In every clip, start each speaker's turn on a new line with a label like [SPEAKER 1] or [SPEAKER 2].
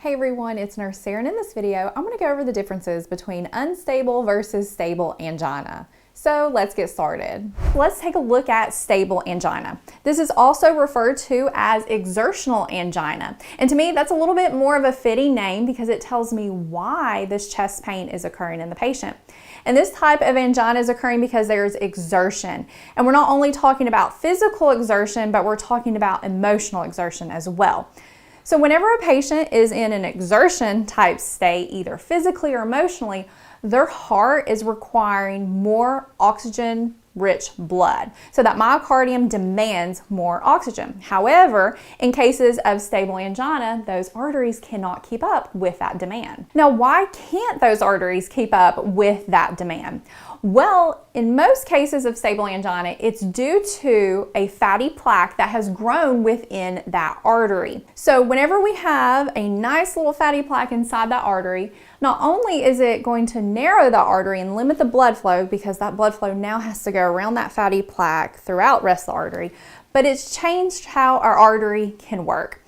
[SPEAKER 1] Hey everyone, it's Nurse Sarah, and in this video, I'm going to go over the differences between unstable versus stable angina. So let's get started. Let's take a look at stable angina. This is also referred to as exertional angina. And to me, that's a little bit more of a fitting name because it tells me why this chest pain is occurring in the patient. And this type of angina is occurring because there's exertion. And we're not only talking about physical exertion, but we're talking about emotional exertion as well. So whenever a patient is in an exertion type state, either physically or emotionally, their heart is requiring more oxygen-rich blood. So that myocardium demands more oxygen. However, in cases of stable angina, those arteries cannot keep up with that demand. Now, why can't those arteries keep up with that demand? Well, in most cases of stable angina, it's due to a fatty plaque that has grown within that artery. So whenever we have a nice little fatty plaque inside that artery, not only is it going to narrow the artery and limit the blood flow because that blood flow now has to go around that fatty plaque throughout the rest of the artery, but it's changed how our artery can work.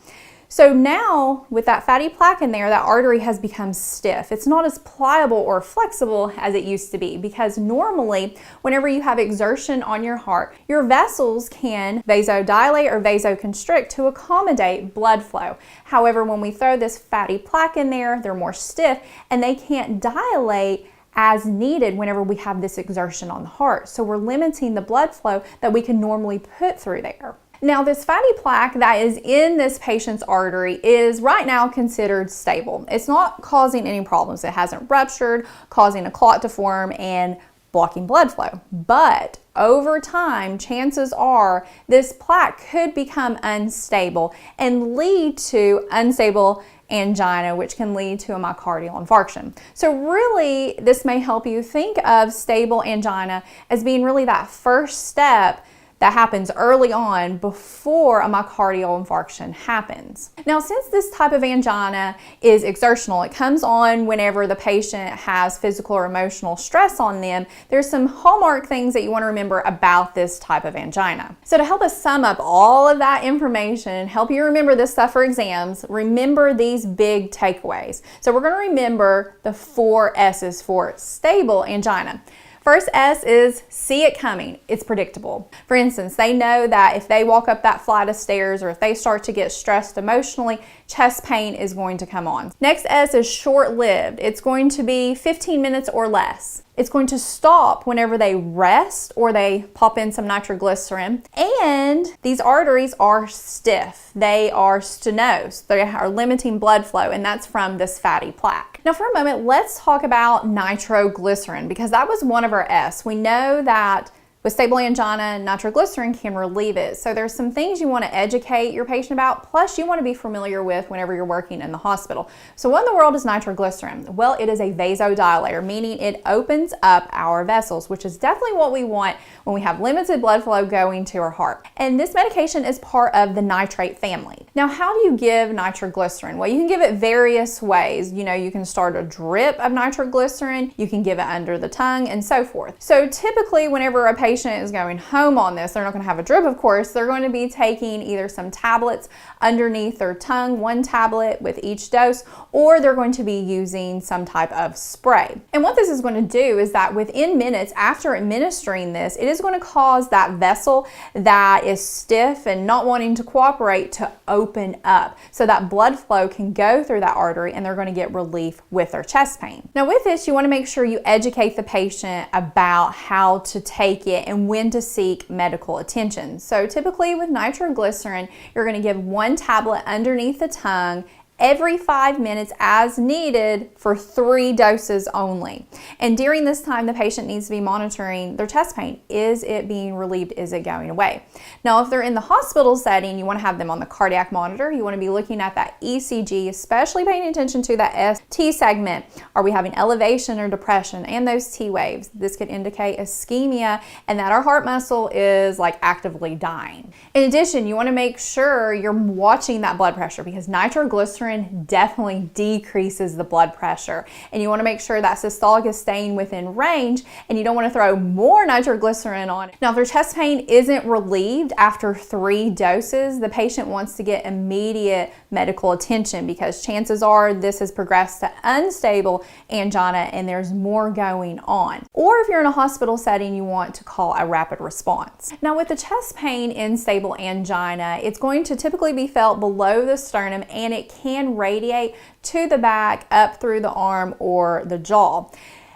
[SPEAKER 1] So now, with that fatty plaque in there, that artery has become stiff. It's not as pliable or flexible as it used to be because normally, whenever you have exertion on your heart, your vessels can vasodilate or vasoconstrict to accommodate blood flow. However, when we throw this fatty plaque in there, they're more stiff and they can't dilate as needed whenever we have this exertion on the heart. So we're limiting the blood flow that we can normally put through there. Now, this fatty plaque that is in this patient's artery is right now considered stable. It's not causing any problems. It hasn't ruptured, causing a clot to form and blocking blood flow. But over time, chances are this plaque could become unstable and lead to unstable angina, which can lead to a myocardial infarction. So really, this may help you think of stable angina as being really that first step that happens early on before a myocardial infarction happens. Now, since this type of angina is exertional, it comes on whenever the patient has physical or emotional stress on them, there's some hallmark things that you want to remember about this type of angina. So to help us sum up all of that information and help you remember this stuff for exams, remember these big takeaways. So we're going to remember the 4 S's for stable angina. First S is see it coming. It's predictable. For instance, they know that if they walk up that flight of stairs or if they start to get stressed emotionally, chest pain is going to come on. Next S is short-lived. It's going to be 15 minutes or less. It's going to stop whenever they rest or they pop in some nitroglycerin. And these arteries are stiff. They are stenosed. They are limiting blood flow, and that's from this fatty plaque. Now, for a moment, let's talk about nitroglycerin because that was one of our S. We know that with stable angina, nitroglycerin can relieve it. So there's some things you want to educate your patient about, plus you want to be familiar with whenever you're working in the hospital. So what in the world is nitroglycerin? Well, it is a vasodilator, meaning it opens up our vessels, which is definitely what we want when we have limited blood flow going to our heart. And this medication is part of the nitrate family. Now, how do you give nitroglycerin? Well, you can give it various ways. You know, you can start a drip of nitroglycerin, you can give it under the tongue, and so forth. So typically, whenever a patient is going home on this, they're not going to have a drip, of course. They're going to be taking either some tablets underneath their tongue, 1 tablet with each dose, or they're going to be using some type of spray. And what this is going to do is that within minutes after administering this, it is going to cause that vessel that is stiff and not wanting to cooperate to open up so that blood flow can go through that artery and they're going to get relief with their chest pain. Now, with this, you want to make sure you educate the patient about how to take it and when to seek medical attention. So typically with nitroglycerin, you're going to give 1 tablet underneath the tongue every 5 minutes as needed for 3 doses only. And during this time, the patient needs to be monitoring their chest pain. Is it being relieved? Is it going away? Now, if they're in the hospital setting, you want to have them on the cardiac monitor. You want to be looking at that ECG, especially paying attention to that ST segment. Are we having elevation or depression and those T waves? This could indicate ischemia and that our heart muscle is like actively dying. In addition, you want to make sure you're watching that blood pressure because nitroglycerin nitroglycerin definitely decreases the blood pressure. And you want to make sure that systolic is staying within range, and you don't want to throw more nitroglycerin on it. Now, if their chest pain isn't relieved after 3 doses, the patient wants to get immediate medical attention because chances are this has progressed to unstable angina and there's more going on. Or if you're in a hospital setting, you want to call a rapid response. Now, with the chest pain in stable angina, it's going to typically be felt below the sternum, and it can radiate to the back, up through the arm or the jaw.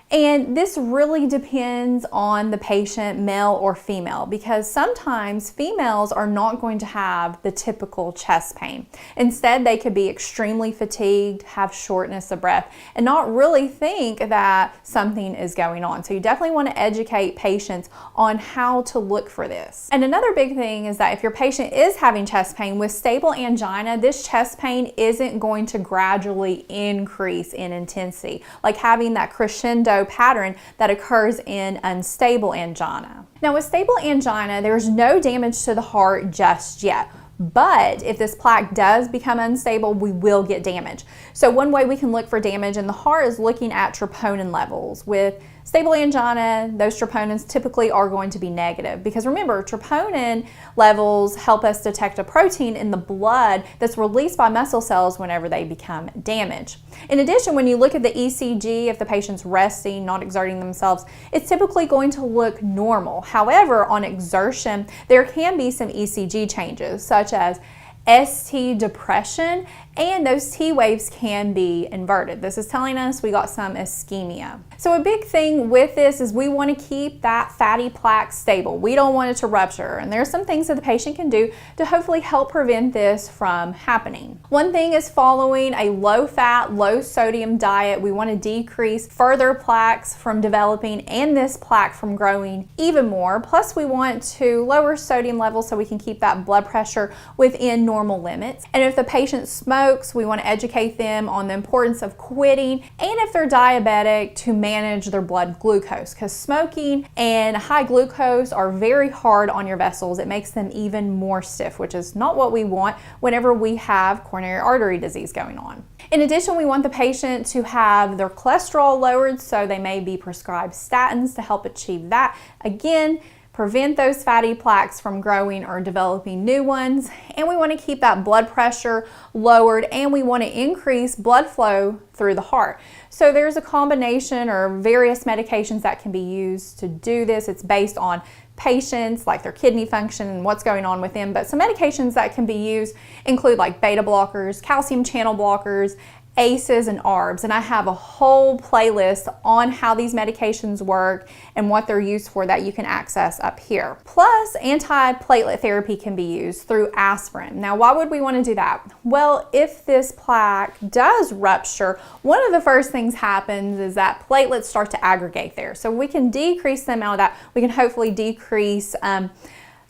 [SPEAKER 1] And this really depends on the patient, male or female, because sometimes females are not going to have the typical chest pain. Instead, they could be extremely fatigued, have shortness of breath, and not really think that something is going on. So you definitely want to educate patients on how to look for this. And another big thing is that if your patient is having chest pain with stable angina, this chest pain isn't going to gradually increase in intensity, like having that crescendo pattern that occurs in unstable angina. Now, with stable angina, there's no damage to the heart just yet. But if this plaque does become unstable, we will get damage. So one way we can look for damage in the heart is looking at troponin levels. With stable angina, those troponins typically are going to be negative because remember, troponin levels help us detect a protein in the blood that's released by muscle cells whenever they become damaged. In addition, when you look at the ECG, if the patient's resting, not exerting themselves, it's typically going to look normal. However, on exertion, there can be some ECG changes, such as ST depression, and those T waves can be inverted. This is telling us we got some ischemia. So a big thing with this is we want to keep that fatty plaque stable. We don't want it to rupture, and there's some things that the patient can do to hopefully help prevent this from happening. One thing is following a low-fat, low-sodium diet. We want to decrease further plaques from developing and this plaque from growing even more. Plus, we want to lower sodium levels so we can keep that blood pressure within normal limits. And if the patient smokes, we want to educate them on the importance of quitting, and if they're diabetic, to manage their blood glucose, because smoking and high glucose are very hard on your vessels. It makes them even more stiff, which is not what we want whenever we have coronary artery disease going on. In addition, we want the patient to have their cholesterol lowered, so they may be prescribed statins to help achieve that. Again, prevent those fatty plaques from growing or developing new ones. And we want to keep that blood pressure lowered, and we want to increase blood flow through the heart. So there's a combination or various medications that can be used to do this. It's based on patients, like their kidney function and what's going on with them. But some medications that can be used include like beta blockers, calcium channel blockers, ACEs, and ARBs, and I have a whole playlist on how these medications work and what they're used for that you can access up here. Plus, antiplatelet therapy can be used through aspirin. Now, why would we want to do that? Well, if this plaque does rupture, one of the first things happens is that platelets start to aggregate there. So we can decrease the amount of that. We can hopefully decrease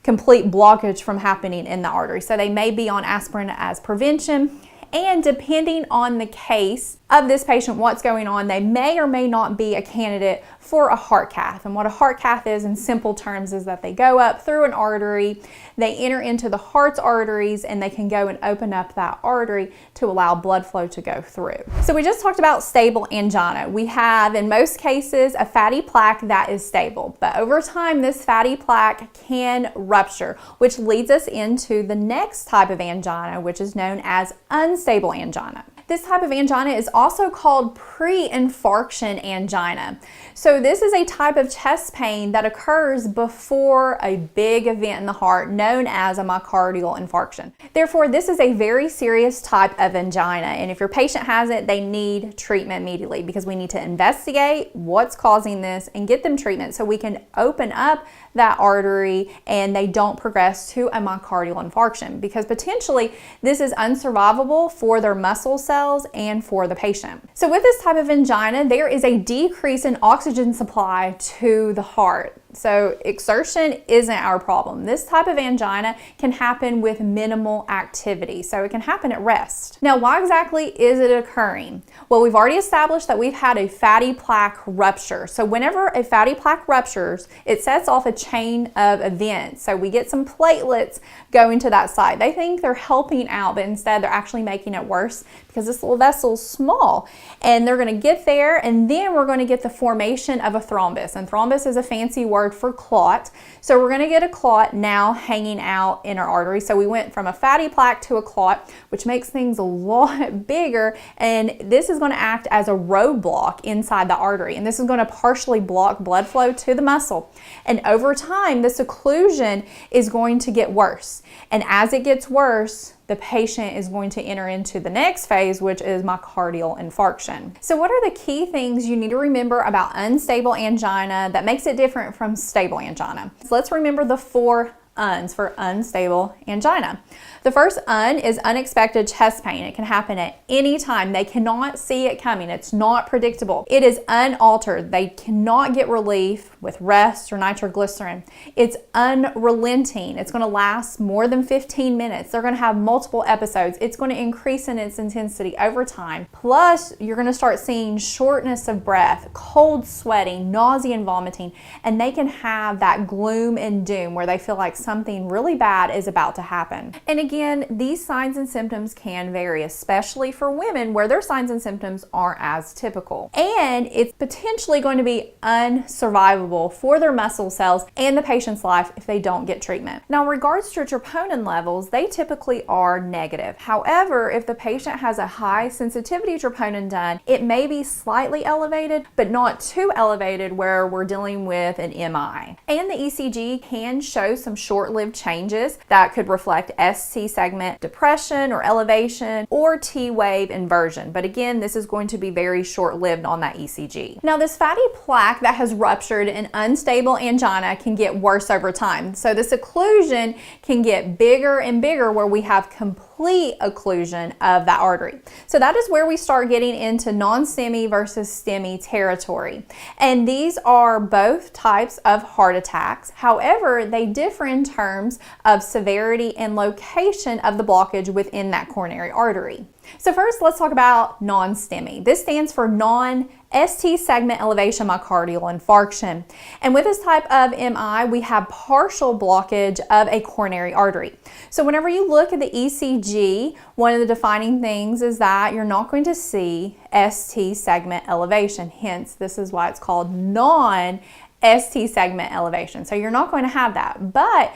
[SPEAKER 1] complete blockage from happening in the artery. So they may be on aspirin as prevention. And depending on the case of this patient, what's going on, they may or may not be a candidate for a heart cath. And what a heart cath is in simple terms is that they go up through an artery, they enter into the heart's arteries, and they can go and open up that artery to allow blood flow to go through. So we just talked about stable angina. We have, in most cases, a fatty plaque that is stable, but over time, this fatty plaque can rupture, which leads us into the next type of angina, which is known as unstable angina. This type of angina is also called pre-infarction angina. So this is a type of chest pain that occurs before a big event in the heart known as a myocardial infarction. Therefore, this is a very serious type of angina, and if your patient has it, they need treatment immediately because we need to investigate what's causing this and get them treatment so we can open up that artery and they don't progress to a myocardial infarction, because potentially this is unsurvivable for their muscle cells and for the patient. So with this type of angina, there is a decrease in oxygen supply to the heart. So exertion isn't our problem. This type of angina can happen with minimal activity. So it can happen at rest. Now, why exactly is it occurring? Well, we've already established that we've had a fatty plaque rupture. So whenever a fatty plaque ruptures, it sets off a chain of events. So we get some platelets going to that site. They think they're helping out, but instead they're actually making it worse because this little vessel is small. And they're going to get there, and then we're going to get the formation of a thrombus. And thrombus is a fancy word for clot. So we're going to get a clot now hanging out in our artery. So we went from a fatty plaque to a clot, which makes things a lot bigger. And this is going to act as a roadblock inside the artery. And this is going to partially block blood flow to the muscle. And over time, this occlusion is going to get worse. And as it gets worse, the patient is going to enter into the next phase, which is myocardial infarction. So what are the key things you need to remember about unstable angina that makes it different from stable angina? So let's remember the 4 UNs for unstable angina. The first UN is unexpected chest pain. It can happen at any time. They cannot see it coming. It's not predictable. It is unaltered. They cannot get relief with rest or nitroglycerin. It's unrelenting. It's going to last more than 15 minutes. They're going to have multiple episodes. It's going to increase in its intensity over time. Plus, you're going to start seeing shortness of breath, cold sweating, nausea and vomiting, and they can have that gloom and doom where they feel like something really bad is about to happen. And again, these signs and symptoms can vary, especially for women where their signs and symptoms aren't as typical. And it's potentially going to be unsurvivable for their muscle cells and the patient's life if they don't get treatment. Now, in regards to troponin levels, they typically are negative. However, if the patient has a high sensitivity troponin done, it may be slightly elevated, but not too elevated where we're dealing with an MI. And the ECG can show some short-lived changes that could reflect ST segment depression or elevation or T wave inversion. But again, this is going to be very short-lived on that ECG. Now, this fatty plaque that has ruptured in unstable angina can get worse over time. So this occlusion can get bigger and bigger where we have complete occlusion of that artery. So that is where we start getting into non-STEMI versus STEMI territory. And these are both types of heart attacks. However, they differ in terms of severity and location of the blockage within that coronary artery. So first, let's talk about non-STEMI. This stands for non-ST segment elevation myocardial infarction. And with this type of MI, we have partial blockage of a coronary artery. So whenever you look at the ECG, one of the defining things is that you're not going to see ST segment elevation. Hence, this is why it's called non-ST segment elevation. So you're not going to have that. But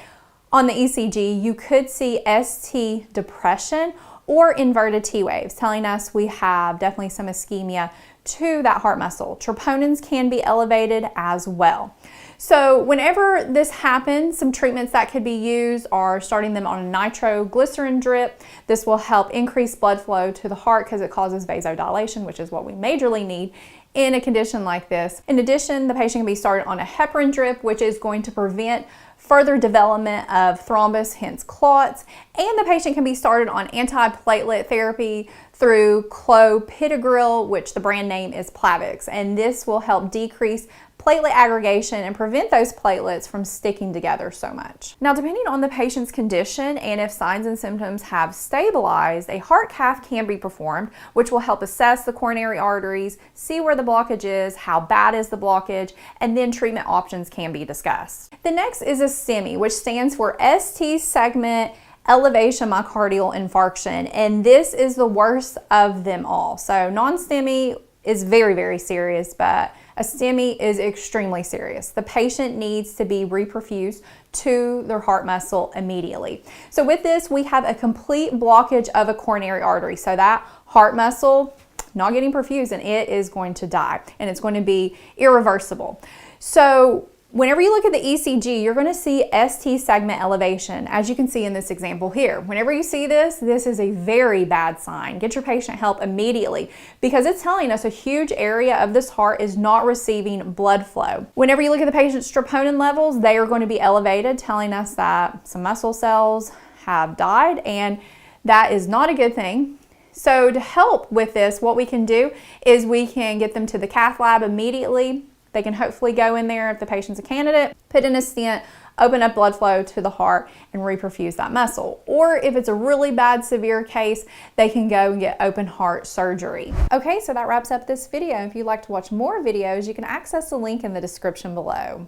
[SPEAKER 1] on the ECG, you could see ST depression or inverted T waves, telling us we have definitely some ischemia to that heart muscle. Troponins can be elevated as well. So whenever this happens, some treatments that could be used are starting them on a nitroglycerin drip. This will help increase blood flow to the heart because it causes vasodilation, which is what we majorly need in a condition like this. In addition, the patient can be started on a heparin drip, which is going to prevent further development of thrombus, hence clots, and the patient can be started on antiplatelet therapy through clopidogrel, which the brand name is Plavix, and this will help decrease platelet aggregation and prevent those platelets from sticking together so much. Now, depending on the patient's condition and if signs and symptoms have stabilized, a heart cath can be performed, which will help assess the coronary arteries, see where the blockage is, how bad is the blockage, and then treatment options can be discussed. The next is a STEMI, which stands for ST segment elevation myocardial infarction, and this is the worst of them all. So non-STEMI is very, very serious, but a STEMI is extremely serious. The patient needs to be reperfused to their heart muscle immediately. So with this, we have a complete blockage of a coronary artery. So that heart muscle not getting perfused, and it is going to die, and it's going to be irreversible. So whenever you look at the ECG, you're going to see ST segment elevation, as you can see in this example here. Whenever you see this, this is a very bad sign. Get your patient help immediately because it's telling us a huge area of this heart is not receiving blood flow. Whenever you look at the patient's troponin levels, they are going to be elevated, telling us that some muscle cells have died, and that is not a good thing. So to help with this, what we can do is we can get them to the cath lab immediately, They can hopefully go in there if the patient's a candidate, put in a stent, open up blood flow to the heart and reperfuse that muscle. Or if it's a really bad, severe case, they can go and get open heart surgery. Okay, so that wraps up this video. If you'd like to watch more videos, you can access the link in the description below.